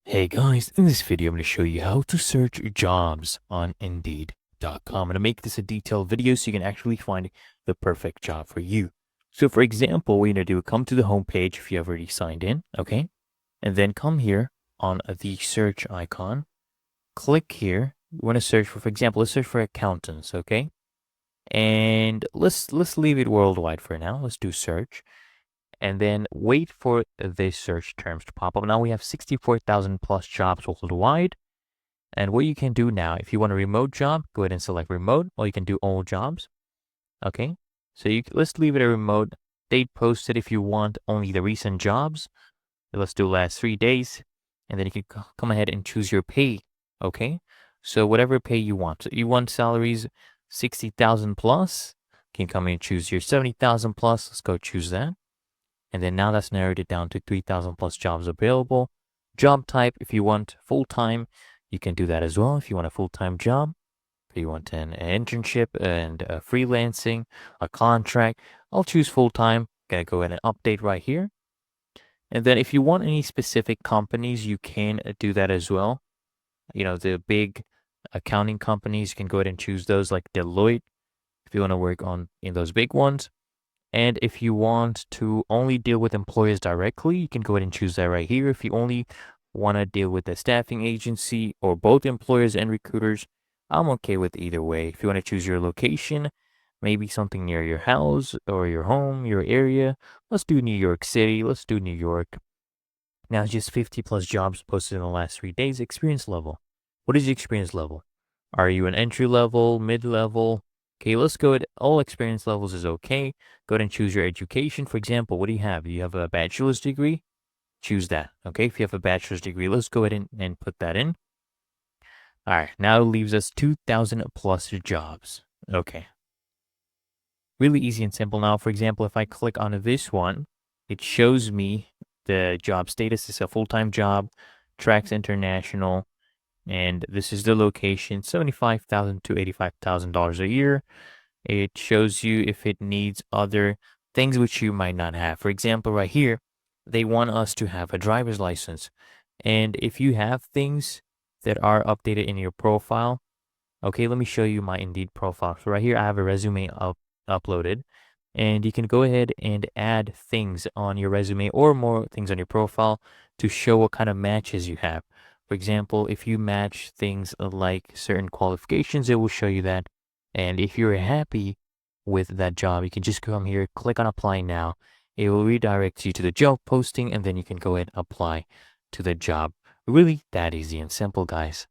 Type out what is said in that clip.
Hey guys, in this video I'm going to show you how to search jobs on Indeed.com. I'm going to make this a detailed video so you can actually find the perfect job for you. So for example, what you're going to do, come to the home page if you have already signed in, okay? And then come here on the search icon, click here. You want to search for example, let's search for accountants, okay? And let's leave it worldwide for now. Let's do search and then wait for the search terms to pop up. Now we have 64,000 plus jobs worldwide. And what you can do now, if you want a remote job, go ahead and select remote, or you can do all jobs. Okay, so let's leave it a remote. Date posted if you want only the recent jobs. Let's do last 3 days, and then you can come ahead and choose your pay. Okay, so whatever pay you want. So you want salaries 60,000 plus. You can come in and choose your 70,000 plus. Let's go choose that. And then now that's narrowed it down to 3,000 plus jobs available. Job type, if you want full-time, you can do that as well. If you want a full-time job, if you want an internship and freelancing, a contract, I'll choose full-time. Gonna go ahead and update right here. And then if you want any specific companies, you can do that as well. You know, the big accounting companies, you can go ahead and choose those like Deloitte if you want to work in those big ones. And if you want to only deal with employers directly, you can go ahead and choose that right here. If you only want to deal with a staffing agency or both employers and recruiters, I'm okay with either way. If you want to choose your location, maybe something near your house or your home, your area, let's do New York City. Let's do New York. Now, just 50 plus jobs posted in the last 3 days. Experience level. What is your experience level? Are you an entry level, mid level? Okay, let's go at all experience levels is okay. Go ahead and choose your education. For example, what do you have? Do you have a bachelor's degree? Choose that. Okay, if you have a bachelor's degree, let's go ahead and put that in. All right, now it leaves us 2,000 plus jobs. Okay. Really easy and simple now. For example, if I click on this one, it shows me the job status. It's a full-time job, Trax International, and this is the location, $75,000 to $85,000 a year. It shows you if it needs other things which you might not have. For example, right here, they want us to have a driver's license. And if you have things that are updated in your profile, okay, let me show you my Indeed profile. So right here, I have a resume uploaded. And you can go ahead and add things on your resume or more things on your profile to show what kind of matches you have. For example, if you match things like certain qualifications, it will show you that. And if you're happy with that job, you can just come here, click on apply now. It will redirect you to the job posting, and then you can go ahead and apply to the job. Really that easy and simple, guys.